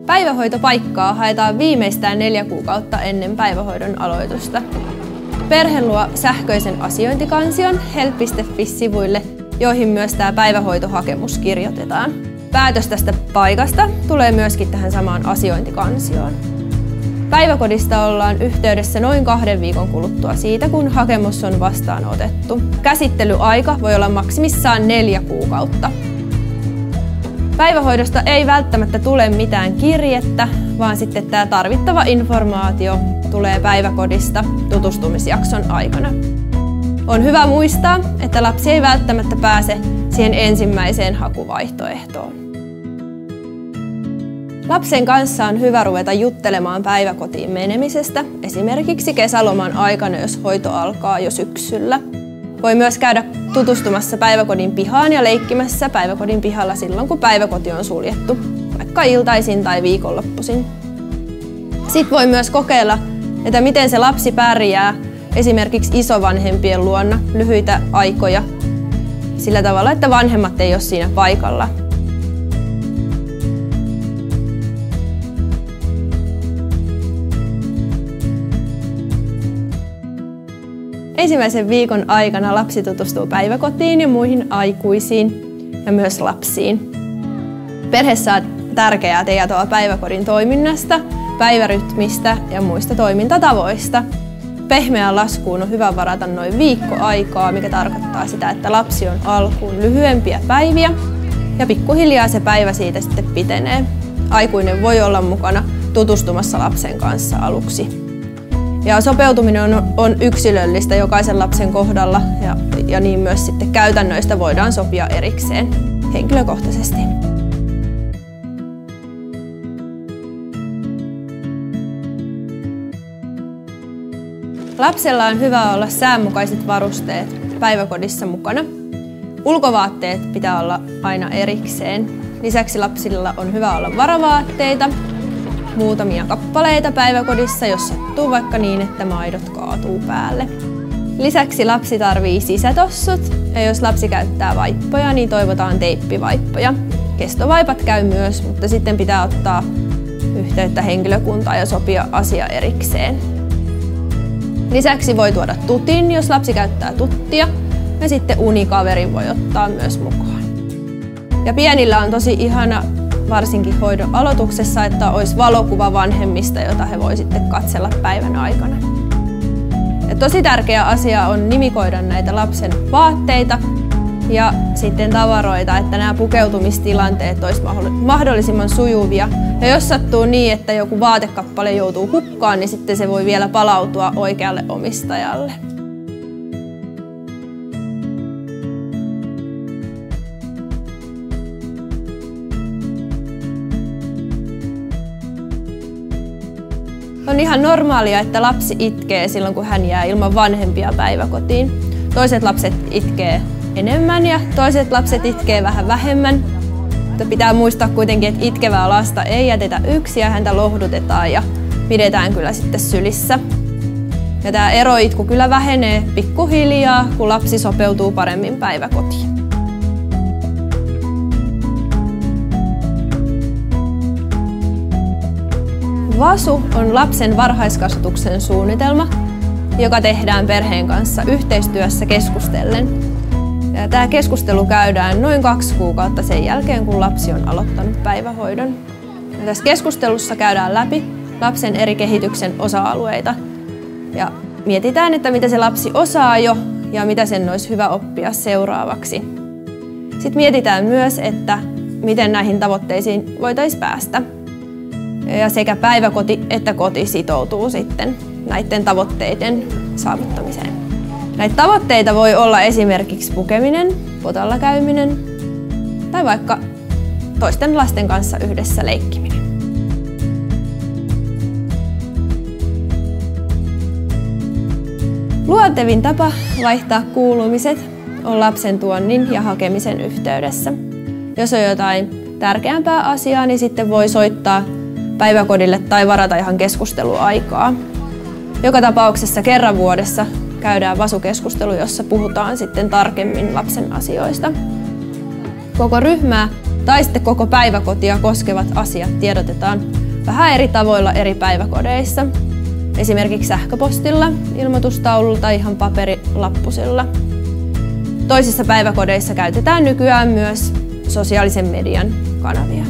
Päivähoitopaikkaa haetaan viimeistään 4 kuukautta ennen päivähoidon aloitusta. Perhe luo sähköisen asiointikansion help.fi-sivuille, joihin myös tämä päivähoitohakemus kirjoitetaan. Päätös tästä paikasta tulee myöskin tähän samaan asiointikansioon. Päiväkodista ollaan yhteydessä noin 2 viikon kuluttua siitä, kun hakemus on vastaanotettu. Käsittelyaika voi olla maksimissaan 4 kuukautta. Päivähoidosta ei välttämättä tule mitään kirjettä, vaan sitten tämä tarvittava informaatio tulee päiväkodista tutustumisjakson aikana. On hyvä muistaa, että lapsi ei välttämättä pääse siihen ensimmäiseen hakuvaihtoehtoon. Lapsen kanssa on hyvä ruveta juttelemaan päiväkotiin menemisestä, esimerkiksi kesäloman aikana, jos hoito alkaa jo syksyllä. Voi myös käydä tutustumassa päiväkodin pihaan ja leikkimässä päiväkodin pihalla silloin, kun päiväkoti on suljettu, vaikka iltaisin tai viikonloppuisin. Sitten voi myös kokeilla, että miten se lapsi pärjää esimerkiksi isovanhempien luona lyhyitä aikoja sillä tavalla, että vanhemmat ei ole siinä paikalla. Ensimmäisen viikon aikana lapsi tutustuu päiväkotiin ja muihin aikuisiin ja myös lapsiin. Perhe saa tärkeää tietoa päiväkodin toiminnasta, päivärytmistä ja muista toimintatavoista. Pehmeään laskuun on hyvä varata noin viikko aikaa, mikä tarkoittaa sitä, että lapsi on alkuun lyhyempiä päiviä ja pikkuhiljaa se päivä siitä sitten pitenee. Aikuinen voi olla mukana tutustumassa lapsen kanssa aluksi. Ja sopeutuminen on yksilöllistä jokaisen lapsen kohdalla ja niin myös sitten käytännöistä voidaan sopia erikseen henkilökohtaisesti. Lapsella on hyvä olla säänmukaiset varusteet päiväkodissa mukana. Ulkovaatteet pitää olla aina erikseen. Lisäksi lapsilla on hyvä olla varavaatteita, muutamia kappaleita päiväkodissa, jos sattuu vaikka niin, että maidot kaatuu päälle. Lisäksi lapsi tarvitsee sisätossut ja jos lapsi käyttää vaippoja, niin toivotaan teippivaippoja. Kestovaipat käy myös, mutta sitten pitää ottaa yhteyttä henkilökuntaan ja sopia asia erikseen. Lisäksi voi tuoda tutin, jos lapsi käyttää tuttia, ja sitten unikaverin voi ottaa myös mukaan. Ja pienillä on tosi ihana, varsinkin hoidon aloituksessa, että olisi valokuva vanhemmista, jota he voi sitten katsella päivän aikana. Ja tosi tärkeä asia on nimikoida näitä lapsen vaatteita ja sitten tavaroita, että nämä pukeutumistilanteet olisi mahdollisimman sujuvia. Ja jos sattuu niin, että joku vaatekappale joutuu hukkaan, niin sitten se voi vielä palautua oikealle omistajalle. On ihan normaalia, että lapsi itkee silloin, kun hän jää ilman vanhempia päiväkotiin. Toiset lapset itkee enemmän ja toiset lapset itkee vähän vähemmän. Mutta pitää muistaa kuitenkin, että itkevää lasta ei jätetä yksin ja häntä lohdutetaan ja pidetään kyllä sitten sylissä. Ja tämä eroitku kyllä vähenee pikkuhiljaa, kun lapsi sopeutuu paremmin päiväkotiin. VASU on lapsen varhaiskasvatuksen suunnitelma, joka tehdään perheen kanssa yhteistyössä keskustellen. Ja tämä keskustelu käydään noin 2 kuukautta sen jälkeen, kun lapsi on aloittanut päivähoidon. Ja tässä keskustelussa käydään läpi lapsen eri kehityksen osa-alueita ja mietitään, että mitä se lapsi osaa jo ja mitä sen olisi hyvä oppia seuraavaksi. Sitten mietitään myös, että miten näihin tavoitteisiin voitaisiin päästä. Ja sekä päiväkoti että koti sitoutuu sitten näiden tavoitteiden saavuttamiseen. Näitä tavoitteita voi olla esimerkiksi pukeminen, potalla käyminen tai vaikka toisten lasten kanssa yhdessä leikkiminen. Luontevin tapa vaihtaa kuulumiset on lapsen tuonnin ja hakemisen yhteydessä. Jos on jotain tärkeämpää asiaa, niin sitten voi soittaa päiväkodille tai varata ihan keskusteluaikaa. Joka tapauksessa kerran vuodessa käydään VASU-keskustelu, jossa puhutaan sitten tarkemmin lapsen asioista. Koko ryhmää Tai sitten koko päiväkotia koskevat asiat tiedotetaan vähän eri tavoilla eri päiväkodeissa. Esimerkiksi sähköpostilla, ilmoitustaululla tai ihan paperilappusilla. Toisissa päiväkodeissa käytetään nykyään myös sosiaalisen median kanavia.